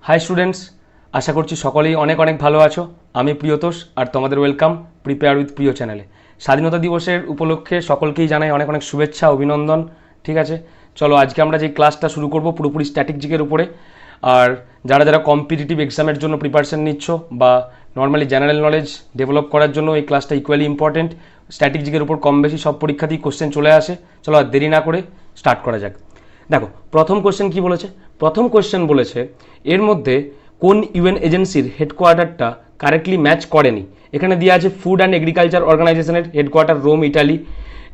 High students, আশা করছি সকলেই অনেক অনেক ভালো আছো। আমি প্রিয়তোষ আর তোমাদের ওয়েলকাম প্রিপেয়ার উইথ প্রিয় চ্যানেলে। স্বাধীনতা দিবসের উপলক্ষে সকলকেই জানাই অনেক অনেক শুভেচ্ছা, অভিনন্দন। ঠিক আছে, চলো আজকে আমরা যে ক্লাসটা শুরু করব পুরোপুরি স্ট্র্যাটেজিকের উপরে। আর যারা যারা কম্পিটিটিভ এক্সামের জন্য প্রিপারেশন নিচ্ছ বা নর্মালি জেনারেল নলেজ ডেভেলপ করার জন্য এই ক্লাসটা ইকুয়ালি ইম্পর্টেন্ট। স্ট্র্যাটেজিকের উপর কম বেশি সব পরীক্ষাতেই কোশ্চেন চলে আসে। চলো আর দেরি না করে স্টার্ট করা যাক। দেখো প্রথম কোশ্চেন কি বলেছে। প্রথম কোশ্চেন বলেছে এর মধ্যে কোন ইউএন এজেন্সির হেডকোয়ার্টারটা কারেক্টলি ম্যাচ করেনি। এখানে দেওয়া আছে ফুড অ্যান্ড এগ্রিকালচার অর্গানাইজেশনের headquarter Rome Italy,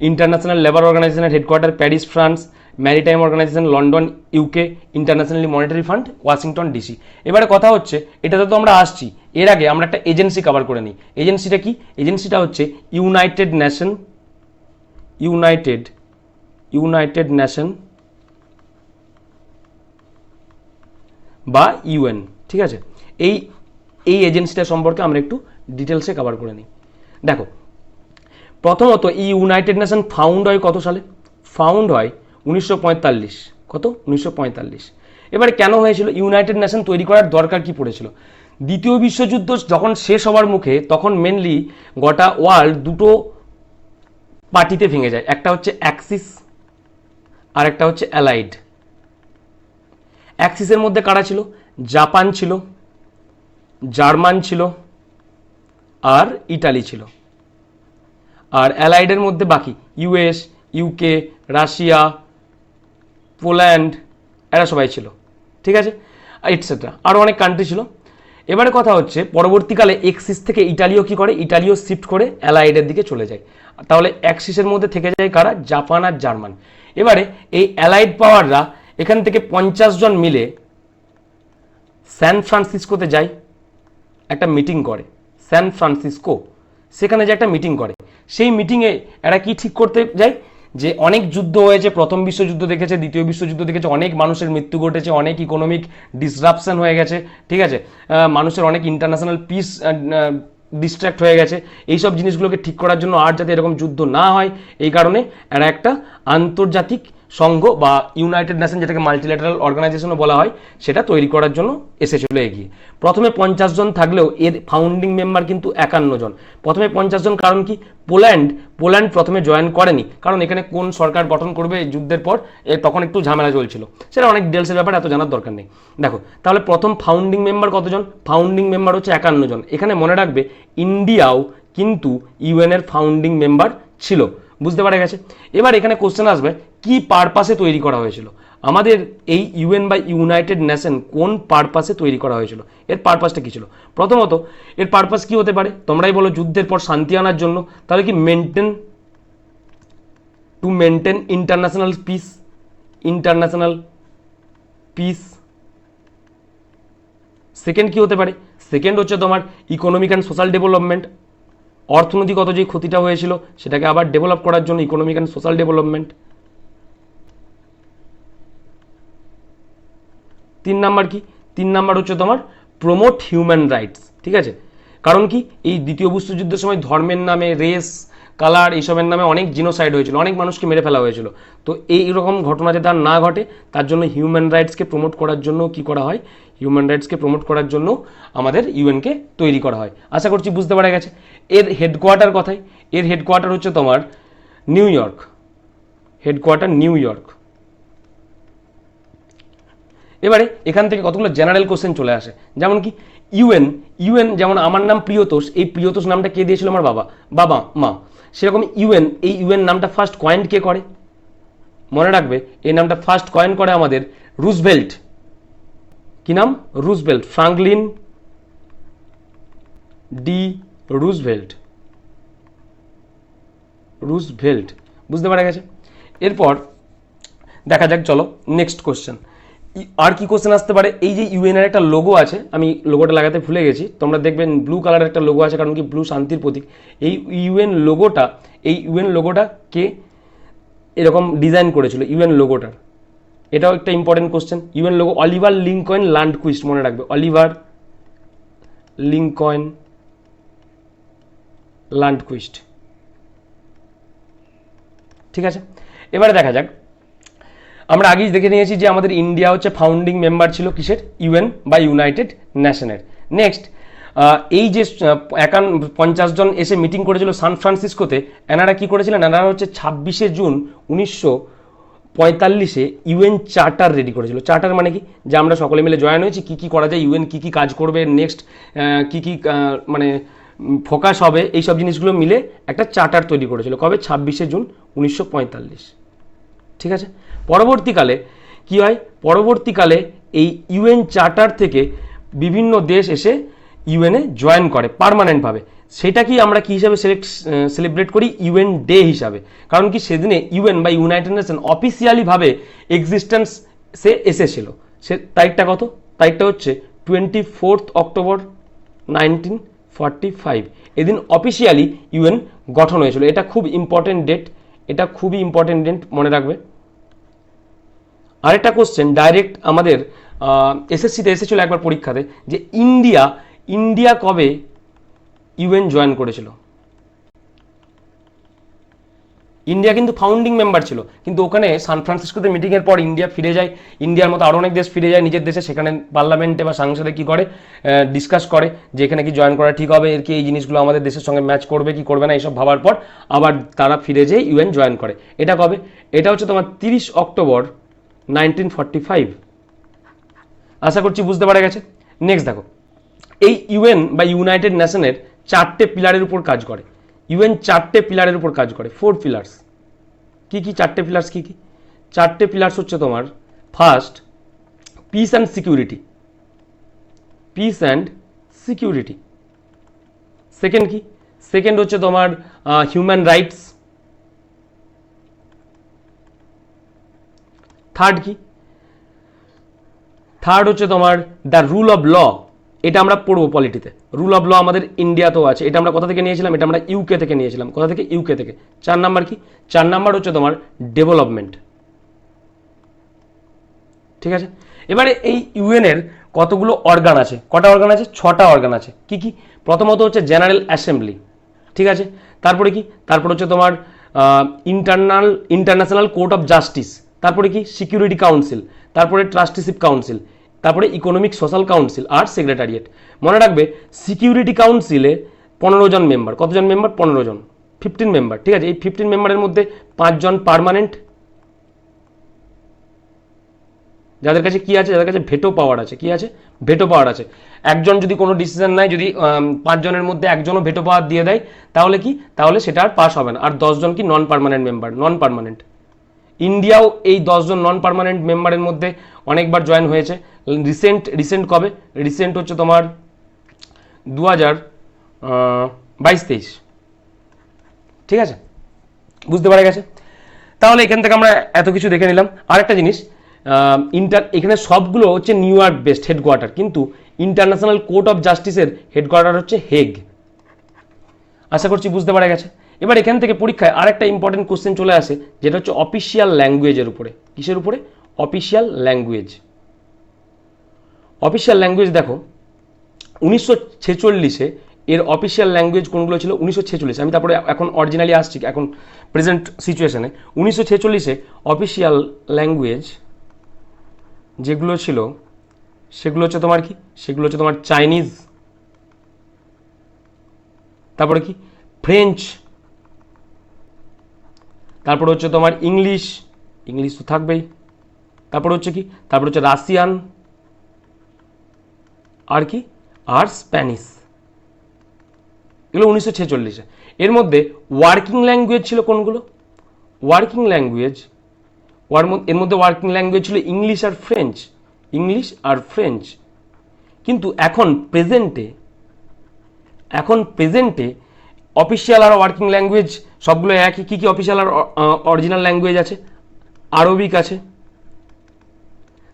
international labour অর্গানাইজেশনের headquarter Paris France, maritime organisation London UK, internationally monetary fund Washington DC. এবারে কথা হচ্ছে এটাতে তো আমরা আসছি, এর আগে আমরা একটা এজেন্সি কভার করে নিই। এজেন্সিটা কি? এজেন্সিটা হচ্ছে ইউনাইটেড নেশন বা ইউএন। ঠিক আছে, এই এই এজেন্সিটা সম্পর্কে আমরা একটু ডিটেলসে কভার করে নিই। দেখো প্রথমত এই ইউনাইটেড নেশন ফাউন্ড হয় কত সালে? ফাউন্ড হয় 1945। কত? 1945। এবারে কেন হয়েছিল? ইউনাইটেড নেশন তৈরি করার দরকার কি পড়েছিল? দ্বিতীয় বিশ্বযুদ্ধ যখন শেষ হওয়ার মুখে তখন মেনলি গোটা ওয়ার্ল্ড দুটো পার্টিতে ভেঙে যায়, একটা হচ্ছে অ্যাক্সিস আর একটা হচ্ছে অ্যালাইড। অ্যাক্সিসের মধ্যে কারা ছিল? জাপান ছিল, জার্মান ছিল আর ইটালি ছিল। আর অ্যালাইডের মধ্যে বাকি ইউএস, ইউকে, রাশিয়া, পোল্যান্ড, এরা সবাই ছিল। ঠিক আছে, এটসেট্রা আরও অনেক কান্ট্রি ছিল। এবারে কথা হচ্ছে পরবর্তীকালে এক্সিস থেকে ইটালিও কি করে? ইটালিও শিফট করে অ্যালাইডের দিকে চলে যায়। তাহলে অ্যাক্সিসের মধ্যে থেকে যায় কারা? জাপান আর জার্মান। এবারে এই অ্যালাইড পাওয়াররা এখান থেকে 50 জন মিলে স্যান ফ্রান্সিসকোতে যায়, একটা মিটিং করে। স্যান ফ্রান্সিসকো, সেখানে যে একটা মিটিং করে, সেই মিটিংয়ে এরা কি ঠিক করতে যায়? যে অনেক যুদ্ধ হয়েছে, প্রথম বিশ্বযুদ্ধ দেখেছে, দ্বিতীয় বিশ্বযুদ্ধ দেখেছে, অনেক মানুষের মৃত্যু ঘটেছে, অনেক ইকোনমিক ডিসরাপশন হয়ে গেছে। ঠিক আছে, মানুষের অনেক ইন্টারন্যাশনাল পিস ডিস্ট্র্যাক্ট হয়ে গেছে। এইসব জিনিসগুলোকে ঠিক করার জন্য আর যাতে এরকম যুদ্ধ না হয় এই কারণে এরা একটা আন্তর্জাতিক সংঘ বা ইউনাইটেড নেশন, যেটাকে মাল্টিল্যাটারাল অর্গানাইজেশনও বলা হয়, সেটা তৈরি করার জন্য এসেছিল এগিয়ে। প্রথমে 50 জন থাকলেও এর ফাউন্ডিং মেম্বার কিন্তু 51 জন। প্রথমে 50 জন, কারণ কি? পোল্যান্ড প্রথমে জয়েন করেনি, কারণ এখানে কোন সরকার গঠন করবে এই যুদ্ধের পর, তখন একটু ঝামেলা চলছিল, সেটা অনেক ডিটেলসের ব্যাপার, এত জানার দরকার নেই। দেখো তাহলে প্রথম ফাউন্ডিং মেম্বার কতজন? ফাউন্ডিং মেম্বার হচ্ছে 51 জন। এখানে মনে রাখবে ইন্ডিয়াও কিন্তু ইউএন এর ফাউন্ডিং মেম্বার ছিল। বুঝতে পারা গেছে? এবার এখানে কোশ্চেন আসবে কি পারপাসে তৈরি করা হয়েছিল আমাদের এই ইউএন বা ইউনাইটেড নেশন, কোন পারপাসে তৈরি করা হয়েছিল, এর পারপাসটা কি ছিল? প্রথমত এর পারপাস কি হতে পারে? তোমরাই বলো, যুদ্ধের পর শান্তি আনার জন্য। তাহলে কি মেনটেন ইন্টারন্যাশনাল পিস। সেকেন্ড কি হতে পারে? সেকেন্ড হচ্ছে তোমার ইকোনমিক অ্যান্ড সোশ্যাল ডেভেলপমেন্ট। অর্থনৈতিকগত যে ক্ষতিটা হয়েছিল সেটাকে আবার ডেভেলপ করার জন্য economic and social development. 3 number কি? 3 নাম্বার হচ্ছে তোমার প্রমোট হিউম্যান রাইটস। ঠিক আছে, কারণ কি এই দ্বিতীয় বিশ্বযুদ্ধের সময় ধর্মের নামে, রেস, কালার, এইসবের নামে অনেক জিনোসাইড হয়েছিল, অনেক মানুষকে মেরে ফেলা হয়েছিল। তো এইরকম ঘটনা যাতে আর না ঘটে তার জন্য হিউম্যান রাইটসকে প্রমোট করার জন্য কি করা হয়? হিউম্যান রাইটসকে প্রমোট করার জন্য আমাদের ইউএনকে তৈরি করা হয়। আশা করছি বুঝতে পারা গেছে। এর হেডকোয়ার্টার কথায়, এর হেডকোয়ার্টার হচ্ছে তোমার new York. Headquarter new York. এবারে এখান থেকে কতগুলো জেনারেল কোশ্চেন চলে আসে, যেমন কি ইউএন যেমন আমার নাম প্রিয়তোষ, এই প্রিয়তোষ নামটা কে দিয়েছিল? আমার মা। সেরকম এই ইউএন নামটা ফার্স্ট কয়েন কে করে? মনে রাখবে এই নামটা ফার্স্ট কয়েন করে আমাদের রুজভেল্ট। কি নাম? Roosevelt, Franklin D Roosevelt. বুঝতে পারা গেছে? এরপর দেখা যাক, চলো নেক্সট কোশ্চেন। আর কি কোশ্চেন আসতে পারে? এই যে ইউএন এর একটা লোগো আছে, আমি লোগোটা লাগাতে ভুলে গেছি, তোমরা দেখবেন ব্লু কালারের একটা লোগো আছে, কারণ কি ব্লু শান্তির প্রতীক। এই ইউএন লোগোটা কে এরকম ডিজাইন করেছিল ইউএন লোগোটার? এটাও একটা important question. UN logo Oliver Lincoln Lundquist, মনে রাখবে অলিভার লিঙ্কন ল্যান্ডকুইস্ট। ঠিক আছে, এবারে দেখা যাক আমরা আগেই দেখে নিয়েছি যে আমাদের ইন্ডিয়া হচ্ছে ফাউন্ডিং মেম্বার ছিল কিসের, ইউএন বা ইউনাইটেড নেশনের। নেক্সট, এই যে 50 জন এসে মিটিং করেছিল সান ফ্রান্সিসকোতে, এনারা কি করেছিলেন, এনারা হচ্ছে 26শে জুন 1945-এ ইউএন চার্টার রেডি করেছিল। চার্টার মানে কি, যে আমরা সকলে মিলে জয়েন হয়েছি, কি কি করা যায়, ইউএন কি কি কাজ করবে, নেক্সট কি কি মানে ফোকাস হবে, এই সব জিনিসগুলো মিলে একটা চার্টার তৈরি করেছিল। কবে, 26শে জুন 1945। ঠিক আছে। পরবর্তীকালে কি হয়, পরবর্তীকালে এই ইউএন চার্টার থেকে বিভিন্ন দেশ এসে ইউএনএ জয়েন করে পার্মানেন্টভাবে। সেটা কি আমরা কি হিসাবে সেলিব্রেট করি, ইউএন ডে হিসাবে। কারণ কি, সেদিনে ইউএন বা ইউনাইটেড নেশন অফিসিয়ালিভাবে এক্সিস্টেন্সে এসেছিল। সে তারিখটা কত, তারিখটা হচ্ছে 24 অক্টোবর 1945। এদিন অফিসিয়ালি ইউএন গঠন হয়েছিল। এটা খুব ইম্পর্টেন্ট ডেট, এটা খুবই ইম্পর্টেন্ট ডেট, মনে রাখবে। আরেকটা কোশ্চেন ডাইরেক্ট আমাদের এসএসসিতে এসেছিল একবার পরীক্ষাতে, যে ইন্ডিয়া কবে ইউএন জয়েন করেছিল। ইন্ডিয়া কিন্তু ফাউন্ডিং মেম্বার ছিল, কিন্তু ওখানে সান ফ্রান্সিসকোতে মিটিংয়ের পর ইন্ডিয়া ফিরে যায়। ইন্ডিয়ার মতো আরও অনেক দেশ ফিরে যায় নিজের দেশে, সেখানে পার্লামেন্টে বা সংসদে কি করে, ডিসকাস করে যে এখানে কি জয়েন করা ঠিক হবে, এর কি এই জিনিসগুলো আমাদের দেশের সঙ্গে ম্যাচ করবে কি করবে না, এইসব ভাবার পর আবার তারা ফিরে যেয়ে ইউএন জয়েন করে। এটা কবে, এটা হচ্ছে তোমার 30 অক্টোবর 1945। আশা করছি বুঝতে পারা গেছে। নেক্সট দেখো, এই ইউএন বা ইউনাইটেড নেশনের 4টে পিলারের উপর কাজ করে। ইউএন 4টে পিলারের উপর কাজ করে, 4 পিলার্স। কি কি 4টে পিলার্স, কি কি 4টে পিলার্স হচ্ছে তোমার, first piece and security, piece and security. Second কি, সেকেন্ড হচ্ছে তোমার হিউম্যান রাইটস। থার্ড কি, থার্ড হচ্ছে তোমার দ্য রুল অফ ল। এটা আমরা পড়বো পলিটিতে। রুল অফ ল আমাদের ইন্ডিয়াতেও আছে। এটা আমরা কোথা থেকে নিয়েছিলাম, এটা আমরা ইউকে থেকে নিয়েছিলাম। কোথা থেকে, ইউকে থেকে। 4 নাম্বার কি, 4 নাম্বার হচ্ছে তোমার ডেভেলপমেন্ট। ঠিক আছে। এবারে এই ইউএনের কতগুলো অর্গান আছে, কটা অর্গান আছে, 6টা অর্গান আছে। কি কি, প্রথমত হচ্ছে জেনারেল অ্যাসেম্বলি। ঠিক আছে। তারপরে কি, তারপর হচ্ছে তোমার ইন্টারন্যাশনাল কোর্ট অফ জাস্টিস। তারপরে কি, সিকিউরিটি কাউন্সিল। তারপরে ট্রাস্টিশিপ কাউন্সিল। তারপরে ইকোনমিক সোশ্যাল কাউন্সিল আর সেক্রেটারিয়েট। মনে রাখবে, সিকিউরিটি কাউন্সিলে 15 জন মেম্বার। কতজন মেম্বার, 15 জন, 15 মেম্বার। ঠিক আছে। এই 15 মেম্বারের মধ্যে 5 জন পার্মানেন্ট, যাদের কাছে কি আছে, যাদের কাছে ভেটো পাওয়ার আছে। কি আছে, ভেটো পাওয়ার আছে। একজন যদি কোনো ডিসিশন নেয়, যদি 5 জনের মধ্যে একজনও ভেটো পাওয়ার দিয়ে দেয়, তাহলে কি, তাহলে সেটা আর পাস হবে না। আর 10 জন কি, নন পার্মানেন্ট মেম্বার, নন পার্মানেন্ট। ইন্ডিয়াও এই 10 জন নন পার্মানেন্ট মেম্বারের মধ্যে অনেকবার জয়েন হয়েছে। রিসেন্ট কবে, রিসেন্ট হচ্ছে তোমার 2022-23। ঠিক আছে, বুঝতে পারা গেছে। তাহলে এখান থেকে আমরা এত কিছু দেখে নিলাম। আরেকটা জিনিস, এখানে সবগুলো হচ্ছে নিউ ইয়র্ক বেস্ট হেডকোয়ার্টার, কিন্তু ইন্টারন্যাশনাল কোর্ট অফ জাস্টিসের হেডকোয়ার্টার হচ্ছে হেগ। আশা করছি বুঝতে পারা গেছে। এবার এখান থেকে পরীক্ষায় আরেকটা ইম্পর্টেন্ট কোশ্চেন চলে আসে, যেটা হচ্ছে অফিসিয়াল ল্যাঙ্গুয়েজের উপরে। কিসের উপরে, অফিসিয়াল ল্যাঙ্গুয়েজ। অফিসিয়াল ল্যাঙ্গুয়েজ দেখো, 1946-এ এর অফিসিয়াল ল্যাঙ্গুয়েজ কোনগুলো ছিল, 1946। আমি তারপরে এখন অরিজিনালি আসছি, এখন প্রেজেন্ট সিচুয়েশনে। 1946-এ অফিসিয়াল ল্যাঙ্গুয়েজ যেগুলো ছিল, সেগুলো হচ্ছে তোমার কি, সেগুলো হচ্ছে তোমার চাইনিজ, তারপরে কি ফ্রেঞ্চ, তারপরে হচ্ছে তোমার ইংলিশ, ইংলিশ তো থাকবেই, তারপরে হচ্ছে কি, তারপরে হচ্ছে রাশিয়ান, আর কি, আর স্প্যানিশ। এগুলো 1946-এ। এর মধ্যে ওয়ার্কিং ল্যাঙ্গুয়েজ ছিল কোনগুলো, ওয়ার্কিং ল্যাঙ্গুয়েজ, এর মধ্যে ওয়ার্কিং ল্যাঙ্গুয়েজ ছিল ইংলিশ আর ফ্রেঞ্চ, ইংলিশ আর ফ্রেঞ্চ। কিন্তু এখন প্রেজেন্টে অফিসিয়াল আর ওয়ার্কিং ল্যাঙ্গুয়েজ সবগুলো একই। কী কী অফিসিয়াল আর অরিজিনাল ল্যাঙ্গুয়েজ আছে, আরবিক আছে,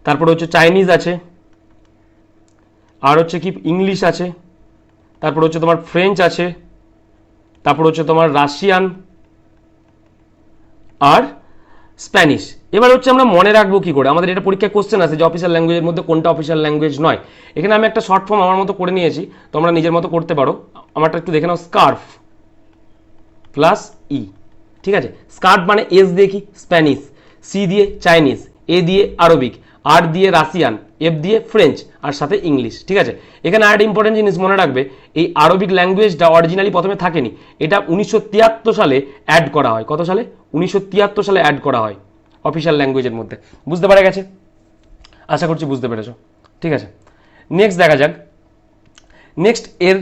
তারপরে হচ্ছে চাইনিজ আছে, আর হচ্ছে কি ইংলিশ আছে, তারপর হচ্ছে তোমার ফ্রেঞ্চ আছে, তারপর হচ্ছে তোমার রাশিয়ান আর স্প্যানিশ। এবার হচ্ছে আমরা মনে রাখবো কি করে, আমাদের এটা পরীক্ষায় কোশ্চেন আছে যে অফিসিয়াল ল্যাঙ্গুয়েজের মধ্যে কোনটা অফিসিয়াল ল্যাঙ্গুয়েজ নয়। এখানে আমি একটা শর্ট ফর্ম আমার মতো করে নিয়েছি, তোমরা নিজের মতো করতে পারো। আমারটা একটু দেখে নাও, স্কার্ফ প্লাস ই। ঠিক আছে, স্কার্ফ মানে এস দিয়ে কি, স্প্যানিশ, সি দিয়ে চাইনিজ, এ দিয়ে আরবিক, আর দিয়ে রাশিয়ান, এফ দিয়ে ফ্রেঞ্চ, আর সাথে ইংলিশ। ঠিক আছে, এখানে আর একটা ইম্পর্টেন্ট জিনিস মনে রাখবে, এই আরবিক ল্যাঙ্গুয়েজটা অরিজিনালি প্রথমে থাকেনি, এটা 1973 সালে অ্যাড করা হয়। কত সালে? 1973 সালে অ্যাড করা হয় অফিসিয়াল ল্যাঙ্গুয়েজের মধ্যে। বুঝতে পারা গেছে? আশা করছি বুঝতে পেরেছো। ঠিক আছে, নেক্সট দেখা যাক। নেক্সট এর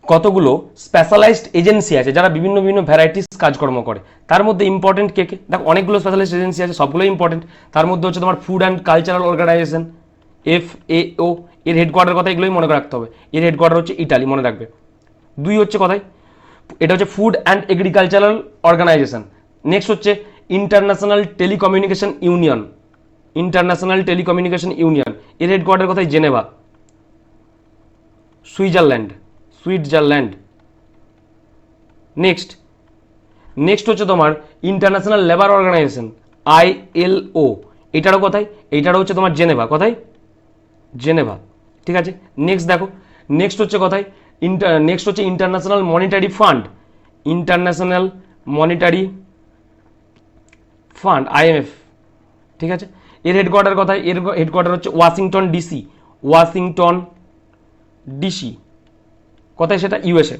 কতগুলো স্পেশালাইজড এজেন্সি আছে যারা বিভিন্ন বিভিন্ন ভ্যারাইটিস কাজকর্ম করে। তার মধ্যে ইম্পর্টেন্ট কে কে? দেখো অনেকগুলো স্পেশালাইজড এজেন্সি আছে, সবগুলোই ইম্পর্টেন্ট। তার মধ্যে হচ্ছে তোমার food and cultural organisation, FAO, এর হেডকোয়ার্টার কথা এগুলোই মনে রাখতে হবে। এর হেডকোয়ার্টার হচ্ছে ইটালি, মনে রাখবে। 2 হচ্ছে কোথায়? এটা হচ্ছে food and agricultural organisation. Next হচ্ছে international telecommunication union, international telecommunication union, এর হেডকোয়ার্টার কোথায়? Geneva, Switzerland, Switzerland. নেক্সট হচ্ছে তোমার ইন্টারন্যাশনাল লেবার অর্গানাইজেশন, ILO, এটারও কোথায়? এইটারও হচ্ছে তোমার জেনেভা। কোথায়? জেনেভা। ঠিক আছে, নেক্সট দেখো, নেক্সট হচ্ছে কোথায়? নেক্সট হচ্ছে International Monetary fund, international Monetary fund, IMF। ঠিক আছে, এর হেডকোয়ার্টার কোথায়? এর হেডকোয়ার্টার হচ্ছে ওয়াশিংটন DC, ওয়াশিংটন DC। কোথায় সেটা? USA।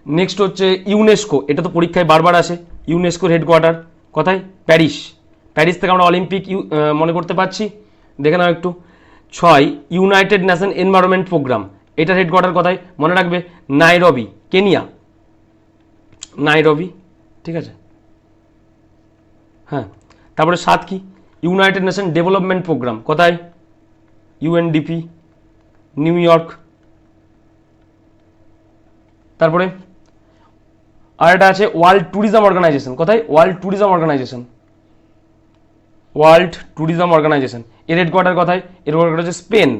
নেক্সট হচ্ছে ইউনেস্কো, এটা তো পরীক্ষায় বারবার আসে। ইউনেস্কোর হেডকোয়ার্টার কোথায়? প্যারিস। প্যারিস থেকে আমরা অলিম্পিক মনে করতে পারছি, দেখে নাও একটু। 6 ইউনাইটেড নেশন এনভায়রনমেন্ট প্রোগ্রাম, এটার হেডকোয়ার্টার কোথায়? মনে রাখবে নাইরবি, কেনিয়া, নাইরবি। ঠিক আছে, হ্যাঁ। তারপরে 7 কি? ইউনাইটেড নেশন ডেভেলপমেন্ট প্রোগ্রাম, কোথায়? UNDP, New York. তারপরে আর একটা আছে ওয়ার্ল্ড ট্যুরিজম অর্গানাইজেশন, কোথায়? World Tourism Organisation, World Tourism Organisation. এর হেডকোয়ার্টার কোথায়? এর হেডকোয়ার্টার হচ্ছে স্পেন।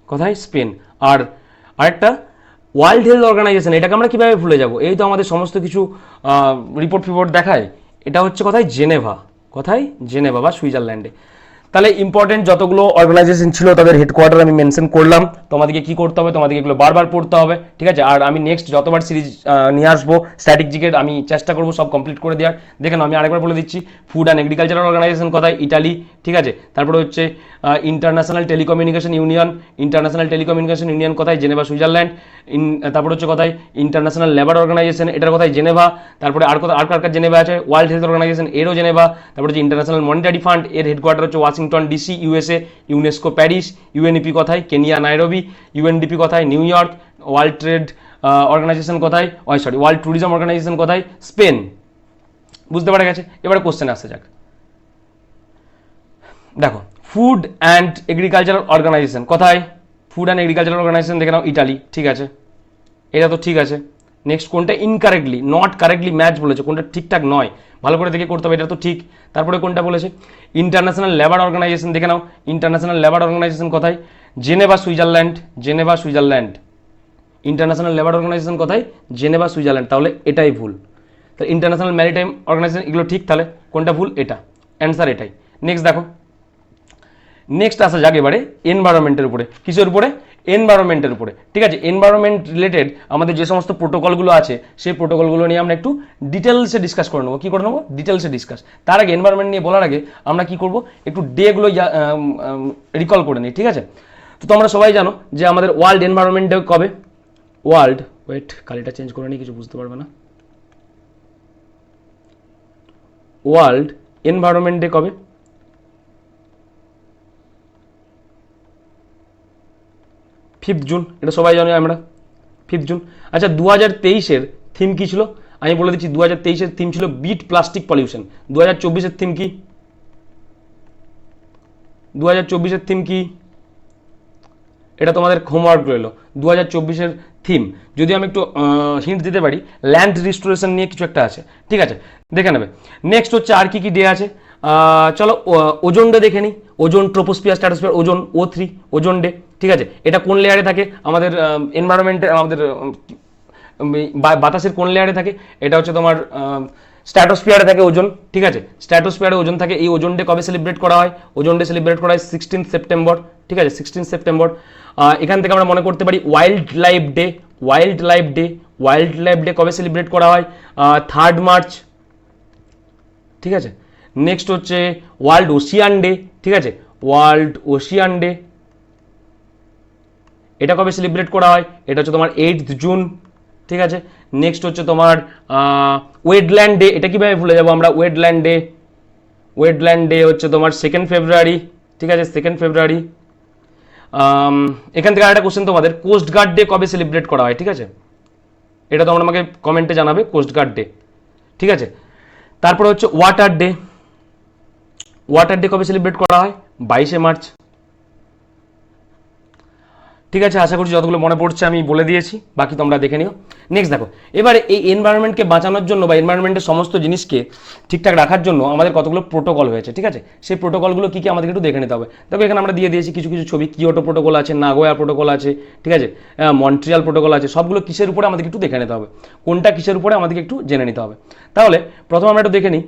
কোথায়? স্পেন। আর আরেকটা ওয়ার্ল্ড হেলথ অর্গানাইজেশন, এটাকে আমরা কিভাবে ভুলে যাব? এই তো আমাদের সমস্ত কিছু রিপোর্ট দেখায়। এটা হচ্ছে কোথায়? জেনেভা। কোথায়? জেনেভা বা সুইজারল্যান্ডে। তাহলে ইম্পর্টেন্ট যতগুলো অর্গানাইজেশন ছিল তাদের হেডকোয়ার্টার আমি মেনশন করলাম। তোমাদেরকে কি করতে হবে? তোমাদেরকে এগুলো বারবার পড়তে হবে। ঠিক আছে, আর আমি নেক্সট যতবার সিরিজ নিয়ে আসবো স্ট্র্যাটেজিকের, আমি চেষ্টা করবো সব কমপ্লিট করে দেওয়ার। দেখে নাও, আমি আরেকবার বলে দিচ্ছি। ফুড অ্যান্ড এগ্রিকালচারাল অর্গানাইজেশন কোথায়? ইটালি। ঠিক আছে, তারপরে হচ্ছে international telecommunication union, international telecommunication union কোথায়? Geneva, Switzerland. তারপরে হচ্ছে কোথায়? ইন্টারন্যাশনাল লেবার অর্গানাইজেশন, এটার কোথায়? জেনেভা। তারপরে আর কার জেনেভা আছে? ওয়ার্ল্ড হেলথ অর্গানাইজেশন, এরও জেনেভা। তারপরে হচ্ছে ইন্টারন্যাশনাল মনিটারি ফান্ড, এর হেডকোয়ার্টার হচ্ছে Washington DC, USA। UNESCO Paris, UNEP কোথায়? Kenya, Nairobi. UNDP কোথায়? New York. World Trade Organisation কোথায়? ওয়ার্ল্ড ট্যুরিজম অর্গানাইজেশন কোথায়? স্পেন। বুঝতে পারা গেছে? এবারে কোশ্চেন আসতে যাক। দেখো, ফুড অ্যান্ড এগ্রিকালচারাল অর্গানাইজেশন কোথায়? ফুড অ্যান্ড এগ্রিকালচারাল অর্গানাইজেশন দেখে নাও, ইটালি। ঠিক আছে, এটা তো ঠিক আছে। নেক্সট কোনটা ইনকারেক্টলি, নট কারেক্টলি ম্যাচ বলেছে, কোনটা ঠিকঠাক নয়, ভালো করে দেখে করতে হবে। এটা তো ঠিক। তারপরে কোনটা বলেছে? ইন্টারন্যাশনাল লেবার অর্গানাইজেশন দেখে নাও, ইন্টারন্যাশনাল লেবার অর্গানাইজেশন কোথায়? Geneva, Switzerland. Geneva, Switzerland. International labour organisation কোথায়? Geneva, Switzerland. তাহলে এটাই ভুল। তাহলে ইন্টারন্যাশনাল ম্যারিটাইম অর্গানাইজেশন এগুলো ঠিক, তাহলে কোনটা ভুল? এটা। অ্যান্সার এটাই। নেক্সট দেখো, নেক্সট আসা যাক এবারে এনভায়রনমেন্টের উপরে। কিসের উপরে? এনভায়রনমেন্টের উপরে। ঠিক আছে, এনভায়রনমেন্ট রিলেটেড আমাদের যে সমস্ত প্রোটোকলগুলো আছে সেই প্রোটোকলগুলো নিয়ে আমরা একটু ডিটেলসে ডিসকাস করে নেবো। কী করে নেবো? ডিটেলসে ডিসকাস। তার আগে এনভায়রনমেন্ট নিয়ে বলার আগে আমরা কি করব? একটু ডেগুলো রিকল করে নিই। ঠিক আছে, তো তোমরা সবাই জানো যে আমাদের ওয়ার্ল্ড এনভায়রনমেন্ট ডে কবে? ওয়ার্ল্ড, ওয়েট, কালিটা চেঞ্জ করে নিই, কিছু বুঝতে পারবে না। ওয়ার্ল্ড এনভায়রনমেন্ট ডে কবে? 5 জুন। এটা সবাই জানি আমরা, 5 জুন। আচ্ছা, 2023-এর থিম কি ছিল? আমি বলে দিচ্ছি, 2023-এর থিম ছিল বিট প্লাস্টিক পলিউশন। 2024-এর থিম কি? 2024-এর থিম কি? এটা তোমাদের হোমওয়ার্ক রইল। 2024-এর থিম যদি আমি একটু হিন্ট দিতে পারি, ল্যান্ড রিস্টোরেশন নিয়ে কিছু একটা আছে। ঠিক আছে, দেখে নেবে। নেক্সট হচ্ছে আর কি কি ডে আছে। চলো ওজোন ডে দেখে নিই। Ozone, troposphere, stratosphere, ozone, O3, ozone day. ঠিক আছে, এটা কোন লেয়ারে থাকে? আমাদের এনভায়রনমেন্টে, আমাদের বাতাসের কোন লেয়ারে থাকে? এটা হচ্ছে তোমার স্ট্র্যাটোস্ফিয়ারে থাকে ওজোন। ঠিক আছে, স্ট্র্যাটোস্ফিয়ারে ওজোন থাকে। এই ওজোন ডে কবে সেলিব্রেট করা হয়? ওজোন ডে সেলিব্রেট করা হয় 16 সেপ্টেম্বর। ঠিক আছে, 16 সেপ্টেম্বর। এখান থেকে আমরা মনে করতে পারি wild life day. Wild life day, wild life day কবে সেলিব্রেট করা হয়? 3 মার্চ। ঠিক আছে। নেক্সট হচ্ছে ওয়ার্ল্ড ওশিয়ান ডে, ঠিক আছে, ওয়ার্ল্ড ওশিয়ান ডে, এটা কবে সেলিব্রেট করা হয়? এটা হচ্ছে তোমার 8th জুন, ঠিক আছে। নেক্সট হচ্ছে তোমার ওয়েটল্যান্ড ডে, এটা কিভাবে ভুলে যাবো আমরা? ওয়েটল্যান্ড ডে, ওয়েটল্যান্ড ডে হচ্ছে তোমার 2nd ফেব্রুয়ারি, ঠিক আছে, 2nd ফেব্রুয়ারি। এখান থেকে আরেকটা কোশ্চেন তোমাদের, কোস্ট গার্ড ডে কবে সেলিব্রেট করা হয়? ঠিক আছে, এটা তোমরা আমাকে কমেন্টে জানাবে, কোস্ট গার্ড ডে, ঠিক আছে। তারপরে হচ্ছে ওয়াটার ডে, ওয়াটার ডে কবে সেলিব্রেট করা হয়? 22শে মার্চ, ঠিক আছে। আশা করছি যতগুলো মনে পড়ছে আমি বলে দিয়েছি, বাকি তোমরা দেখে নিও। নেক্সট দেখো, এবারে এই এনভায়রনমেন্টকে বাঁচানোর জন্য বা এনভায়রনমেন্টের সমস্ত জিনিসকে ঠিকঠাক রাখার জন্য আমাদের কতগুলো প্রোটোকল হয়েছে, ঠিক আছে। সেই প্রোটোকলগুলো কী কী আমাদেরকে একটু দেখে নিতে হবে। দেখো এখানে আমরা দিয়ে দিয়েছি কিছু কিছু ছবি, কিয়োটো প্রোটোকল আছে, নাগোয়া প্রোটোকল আছে, ঠিক আছে, মন্ট্রিয়াল প্রোটোকল আছে, সবগুলো কিসের উপরে আমাদেরকে একটু দেখে নিতে হবে, কোনটা কিসের উপরে আমাদেরকে একটু জেনে নিতে হবে। তাহলে প্রথমে আমরা একটু দেখে নিই,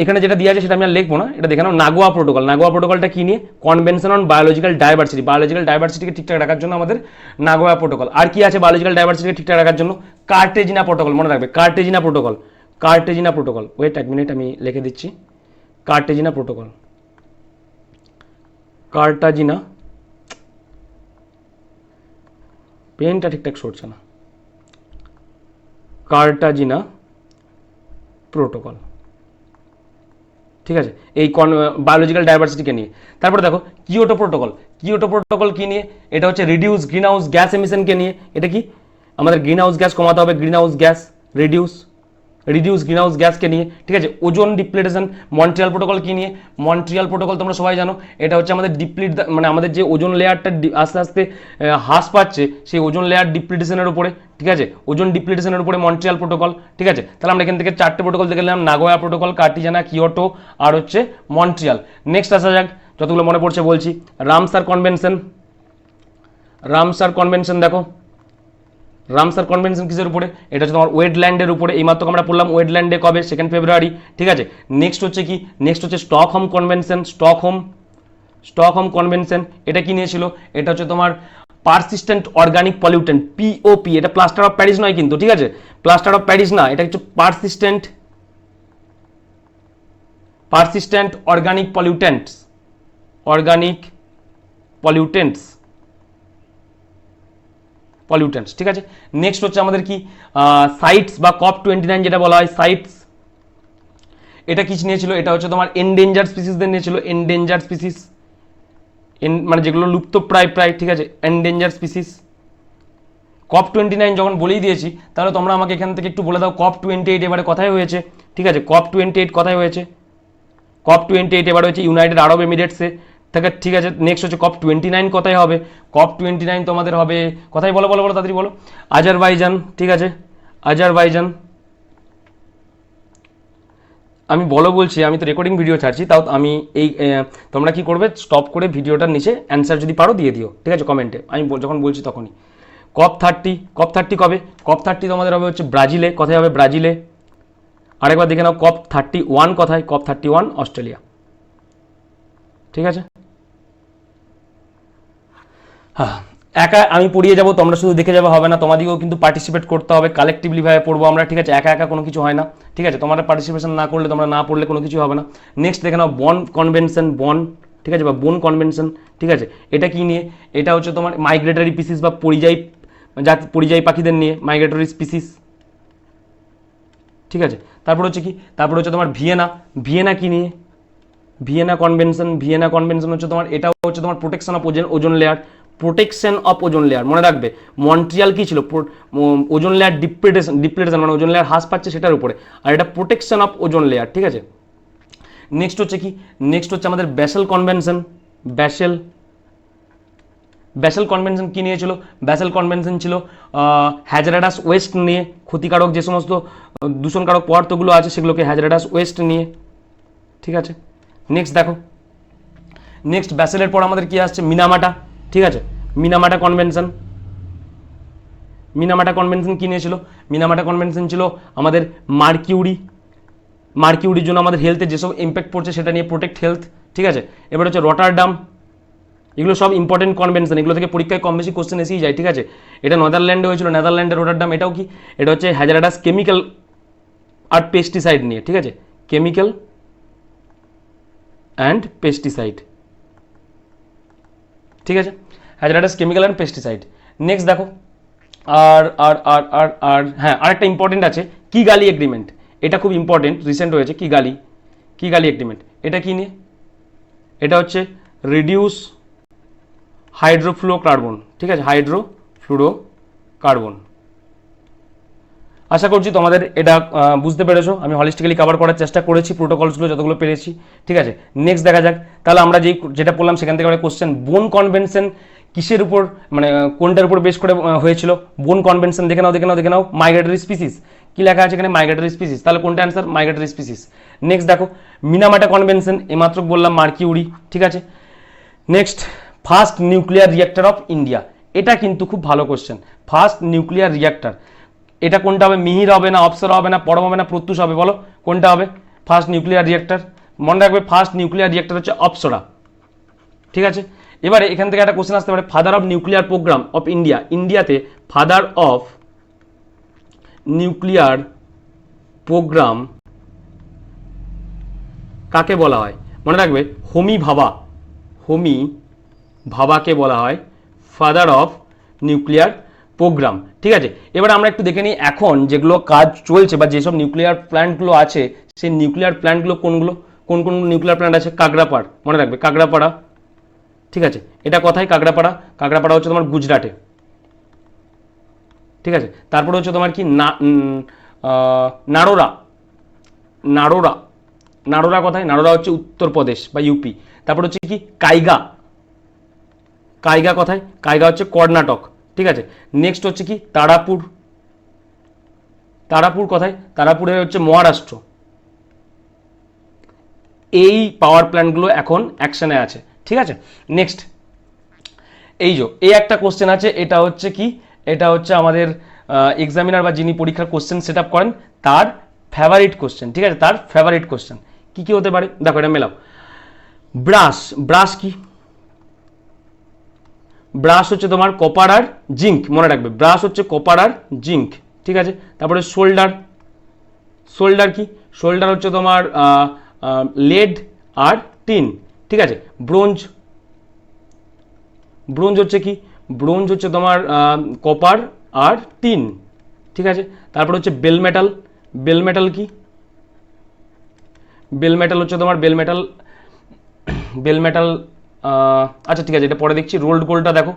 এখানে যেটা দিয়ে আছে সেটা আমি আর লিখবো না, এটা দেখে নাও। নাগোয়া প্রোটোকল, নাগোয়া প্রোটোকলটা কি নিয়ে? Convention on biological diversity, biological ডাইভার্সিটিকে ঠিকঠাক রাখার জন্য আমাদের নাগোয়া প্রোটোকল। আর কি আছে বায়োলজিক্যাল ডাইভার্সিটিকে ঠিকঠাক রাখার জন্য? কার্টেজিনা প্রোটোকল, মনে রাখবে, কার্টেজিনা প্রোটোকল, কার্টেজিনা প্রোটোকল। ওয়েট এক মিনিট, আমি লিখে দিচ্ছি, কার্টেজিনা প্রোটোকল, কার্টাজিনা, পেনটা ঠিকঠাক সরছে না, কার্টাজিনা প্রোটোকল, ঠিক আছে, এই বায়োলজিক্যাল ডাইভার্সিটিকে নিয়ে। তারপরে দেখো কিয়োটো প্রোটোকল, কিয়োটো প্রোটোকল কি নিয়ে? এটা হচ্ছে রিডিউস গ্রিন হাউস গ্যাস এমিশনকে নিয়ে। এটা কি? আমাদের গ্রিন হাউস গ্যাস কমাতে হবে, greenhouse gas reduce, reduce greenhouse গ্যাসকে নিয়ে, ঠিক আছে। ওজোন ডিপ্লিটেশন, মন্ট্রিয়াল প্রোটোকল কি নিয়ে? মন্ট্রিয়াল প্রোটোকল তোমরা সবাই জানো, এটা হচ্ছে আমাদের ডিপ্লিট, মানে আমাদের যে ওজোন লেয়ারটা আস্তে আস্তে হ্রাস পাচ্ছে, সেই ওজোন লেয়ার ডিপ্লিটেশনের উপরে, ঠিক আছে, ওজোন ডিপ্লিটেশনের উপরে মন্ট্রিয়াল প্রোটোকল, ঠিক আছে। তাহলে আমরা এখান থেকে 4টে প্রোটোকল দেখে নিলাম, নাগোয়া প্রোটোকল, কার্টিজানা, কিয়োটো আর হচ্ছে মন্ট্রিয়াল। নেক্সট আসা যাক, যতগুলো মনে পড়ছে বলছি। রামসার কনভেনশন, রামসার কনভেনশন দেখো, রামসার কনভেনশন কিসের উপরে? এটা হচ্ছে তোমার ওয়েটল্যান্ডের উপরে, এইমাত্র আমরা পড়লাম ওয়েটল্যান্ডে কবে? 2nd ফেব্রুয়ারি, ঠিক আছে। নেক্সট হচ্ছে কি? নেক্সট হচ্ছে Stockholm convention, Stockholm, Stockholm convention, এটা কি নিয়েছিল? এটা হচ্ছে তোমার পারসিস্টেন্ট অর্গানিক পলিউটেন্ট, পিওপি, এটা প্লাস্টার অফ প্যারিস নয় কিন্তু, ঠিক আছে, প্লাস্টার অফ প্যারিস না, এটা হচ্ছে persistent, persistent organic pollutants, organic pollutants, pollutants, ঠিক আছে। নেক্সট হচ্ছে আমাদের কি সাইটস বা COP29 যেটা বলা হয় সাইটস, এটা কি নিয়েছিল? এটা হচ্ছে তোমার এন্ডেঞ্জার স্পিসিসদের নিয়েছিল, এন্ডেঞ্জার স্পিসিস, মানে যেগুলো লুপ্ত প্রায় প্রায়, ঠিক আছে, এন্ডেঞ্জার স্পিসিস। COP29 যখন বলেই দিয়েছি, তাহলে তোমরা আমাকে এখান থেকে একটু বলে দাও COP28 এবারে কোথায় হয়েছে, ঠিক আছে, COP28 কোথায় হয়েছে? COP28 এবার হয়েছে ইউনাইটেড আরব এমিরেটসে, ঠিক আছে। নেক্সট হচ্ছে COP29 কোথায় হবে? COP29 তোমাদের হবে কোথায়? বলো বলো বলো, তাড়াতাড়ি বলো। আজারবাইজান, ঠিক আছে, আজারবাইজান। আমি বলো বলছি, আমি তো রেকর্ডিং ভিডিও ছাড়ছি, তাও আমি এই তোমরা কি করবে, স্টপ করে ভিডিওটার নিচে অ্যান্সার যদি পারো দিয়ে দিও, ঠিক আছে, কমেন্টে, আমি যখন বলছি তখনই। COP30 কবে? COP30 তোমাদের হবে হচ্ছে ব্রাজিলে, কোথায় হবে? ব্রাজিলে। আরেকবার দেখে নাও COP31 কোথায়? COP31 অস্ট্রেলিয়া, ঠিক আছে। হ্যাঁ, একা আমি পড়িয়ে যাব, তোমরা শুধু দেখে যাবে হবে না, তোমাদেরকেও কিন্তু পার্টিসিপেট করতে হবে, কালেকটিভলি ভাবে পড়বো আমরা, ঠিক আছে, একা একা কোনো কিছু হয় না, ঠিক আছে। তোমরা পার্টিসিপেশন না করলে, তোমরা না পড়লে কোনো কিছু হবে না। নেক্সট দেখে নাও বন কনভেনশন, বন, ঠিক আছে, বা বোন কনভেনশন, ঠিক আছে, এটা কি নিয়ে? এটা হচ্ছে তোমার মাইগ্রেটরি স্পিসিস বা পরিযায়ী পাখিদের নিয়ে, মাইগ্রেটরি স্পিসিস, ঠিক আছে। তারপর হচ্ছে কি? তারপর হচ্ছে তোমার ভিয়েনা, ভিয়েনা কি নিয়ে? ভিয়েনা কনভেনশন, ভিয়েনা কনভেনশন হচ্ছে তোমার, এটাও হচ্ছে তোমার প্রোটেকশন অফ ওজন লেয়ার, প্রোটেকশন অফ ওজন লেয়ার, মনে রাখবে। মন্ট্রিয়াল কি ছিল? ওজন লেয়ার ডিপ্লিটেশন, মানে ওজন লেয়ার হ্রাস পাচ্ছে সেটার উপরে, আর এটা প্রোটেকশন অফ ওজন লেয়ার, ঠিক আছে। নেক্সট হচ্ছে কি? নেক্সট হচ্ছে আমাদের basal convention, basal, basal convention কি নিয়েছিল? ব্যাসেল কনভেনশন ছিল হ্যাজারাডাস ওয়েস্ট নিয়ে, ক্ষতিকারক যে সমস্ত দূষণকারক পদার্থগুলো আছে সেগুলোকে হ্যাজারাডাস ওয়েস্ট নিয়ে, ঠিক আছে। নেক্সট দেখো, নেক্সট ব্যাসেলের পর আমাদের কি আসছে? মিনামাটা, ঠিক আছে, মিনামাটা কনভেনশন। মিনামাটা কনভেনশন কি নিয়েছিল? মিনামাটা কনভেনশন ছিল আমাদের মার্কিউরির জন্য আমাদের হেলথে যেসব ইম্প্যাক্ট পড়ছে সেটা নিয়ে, প্রোটেক্ট হেলথ, ঠিক আছে। এবার হচ্ছে রটারডাম, এগুলো সব ইম্পর্টেন্ট কনভেনশন, এগুলো থেকে পরীক্ষায় কম বেশি কোশ্চেন এসেই যায়, ঠিক আছে। এটা নেদারল্যান্ডে হয়েছিল, নেদারল্যান্ডের রটারডাম। এটাও কি? এটা হচ্ছে হ্যাজারাডাস কেমিক্যাল আর পেস্টিসাইড নিয়ে, ঠিক আছে, কেমিক্যাল অ্যান্ড পেস্টিসাইড, ঠিক আছে, hazardous chemical and pesticide. Next দেখো আর আর আর আর আর হ্যাঁ, আরেকটা ইম্পর্টেন্ট আছে কিগালি এগ্রিমেন্ট, এটা খুব ইম্পর্টেন্ট, রিসেন্ট হয়েছে কিগালি এগ্রিমেন্ট। এটা কি নিয়ে? এটা হচ্ছে রিডিউস হাইড্রোফ্লুরোকার্বন, ঠিক আছে, হাইড্রোফ্লুরোকার্বন। আশা করছি তোমাদের এটা বুঝতে পেরেছো। আমি হলিস্টিক্যালি কভার করার চেষ্টা করেছি প্রোটোকলসগুলো যতগুলো পেরেছি, ঠিক আছে। নেক্সট দেখা যাক তাহলে আমরা যেটা পড়লাম সেখান থেকে একটা কোশ্চেন, বোন কনভেনশন কিসের উপর, মানে কোনটার উপর বেস করে হয়েছিল? বোন কনভেনশন দেখে নাও, মাইগ্রেটরি স্পিসিস, কি লেখা আছে এখানে? মাইগ্রেটরি স্পিসিস, তাহলে কোনটা অ্যান্সার? Migratory species. নেক্সট দেখো মিনামাটা কনভেনশন, এইমাত্র বললাম মার্কিউরি, ঠিক আছে। Next first nuclear reactor of India, এটা কিন্তু খুব ভালো কোশ্চেন। ফার্স্ট নিউক্লিয়ার রিঅ্যাক্টর, এটা কোনটা হবে? মিহির হবে না, অপসরা হবে না, পরম হবে না, প্রত্যুষ হবে? বলো কোনটা হবে ফার্স্ট নিউক্লিয়ার রিঅ্যাক্টর? মনে রাখবে ফার্স্ট নিউক্লিয়ার রিঅ্যাক্টর হচ্ছে অপসরা, ঠিক আছে। এবারে এখান থেকে একটা কোশ্চেন আসতে পারে, father of nuclear programme of India, ইন্ডিয়াতে ফাদার অফ নিউক্লিয়ার প্রোগ্রাম কাকে বলা হয়? মনে রাখবে হোমি ভাবাকে বলা হয় ফাদার অফ নিউক্লিয়ার প্রোগ্রাম, ঠিক আছে। এবার আমরা একটু দেখে নিই এখন যেগুলো কাজ চলছে বা যেসব নিউক্লিয়ার প্ল্যান্টগুলো আছে, সেই নিউক্লিয়ার প্ল্যান্টগুলো কোনগুলো, কোন কোন নিউক্লিয়ার প্ল্যান্ট আছে? কাগড়াপাড়, মনে রাখবে কাগড়াপাড়া, ঠিক আছে। এটা কোথায়? কাগড়াপাড়া হচ্ছে তোমার গুজরাটে, ঠিক আছে। তারপরে হচ্ছে তোমার কি নারোরা কোথায়? নারোরা হচ্ছে উত্তরপ্রদেশ বা ইউপি। তারপর হচ্ছে কি কাইগা কোথায়? কাইগা হচ্ছে কর্ণাটক, ঠিক আছে। নেক্সট হচ্ছে কি তারাপুর কোথায়? তারাপুরে হচ্ছে মহারাষ্ট্র। এই পাওয়ার প্ল্যান্টগুলো এখন অ্যাকশনে আছে, ঠিক আছে। নেক্সট এই একটা কোশ্চেন আছে, এটা হচ্ছে কি? এটা হচ্ছে আমাদের এক্সামিনার বা যিনি পরীক্ষার কোশ্চেন সেট আপ করেন তার ফেভারিট কোশ্চেন, ঠিক আছে, তার ফেভারিট কোশ্চেন কি হতে পারে? দেখো এটা মেলাও। ব্রাশ কি? ব্রাশ হচ্ছে তোমার কপার আর জিঙ্ক, মনে রাখবে ব্রাশ হচ্ছে কপার আর জিঙ্ক, ঠিক আছে। তারপরে শোল্ডার কি? শোল্ডার হচ্ছে তোমার লেড আর টিন, ঠিক আছে। ব্রোঞ্জ হচ্ছে কি? ব্রোঞ্জ হচ্ছে তোমার কপার আর টিন, ঠিক আছে। তারপর হচ্ছে বেল মেটাল কি? বেল মেটাল হচ্ছে তোমার আচ্ছা ঠিক আছে, এটা পরে দেখছি। রোল্ড গোল্ডটা দেখো,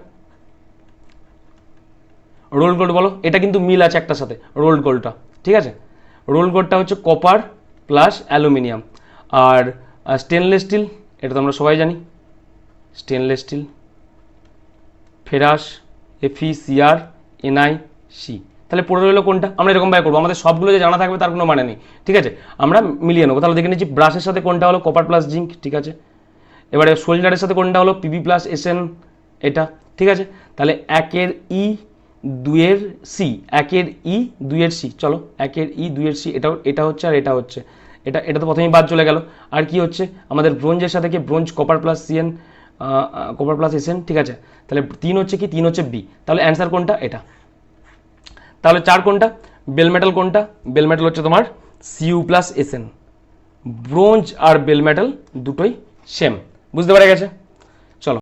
রোল্ড গোল্ড বলো, এটা কিন্তু মিল আছে একটার সাথে রোল্ড গোল্ডটা, ঠিক আছে। রোল্ড গোল্ডটা হচ্ছে কপার প্লাস অ্যালুমিনিয়াম। আর স্টেনলেস স্টিল, এটা তো আমরা সবাই জানি, stainless steel ferrous FeCr NiC। তাহলে পড়ে রইলো কোনটা? আমরা এরকমভাবে করবো, আমাদের সবগুলো যে জানা থাকবে তার কোনো মানে নেই, ঠিক আছে, আমরা মিলিয়ে নেবো। তাহলে দেখে নিচ্ছি ব্রাশের সাথে কোনটা হলো? কপার প্লাস জিঙ্ক, ঠিক আছে। এবারে সোল্ডারের সাথে কোনটা হলো? Pb প্লাস Sn, এটা, ঠিক আছে। তাহলে 1 এর E 2 এর C, 1 এর E 2 এর C, চলো 1 এর E 2 এর C, এটা হচ্ছে আর এটা হচ্ছে, এটা তো প্রথমেই বাদ চলে গেল। আর কি হচ্ছে আমাদের ব্রোঞ্জের সাথে কি? Bronze copper plus Cn, copper plus Sn, ঠিক আছে। তাহলে 3 হচ্ছে কি? 3 হচ্ছে B। তাহলে অ্যান্সার কোনটা? এটা। তাহলে 4 কোনটা? বেল মেটাল কোনটা? বেল মেটাল হচ্ছে তোমার Cu প্লাস Sn। ব্রোঞ্জ আর বেল মেটাল দুটোই সেম, বুঝতে পারা গেছে?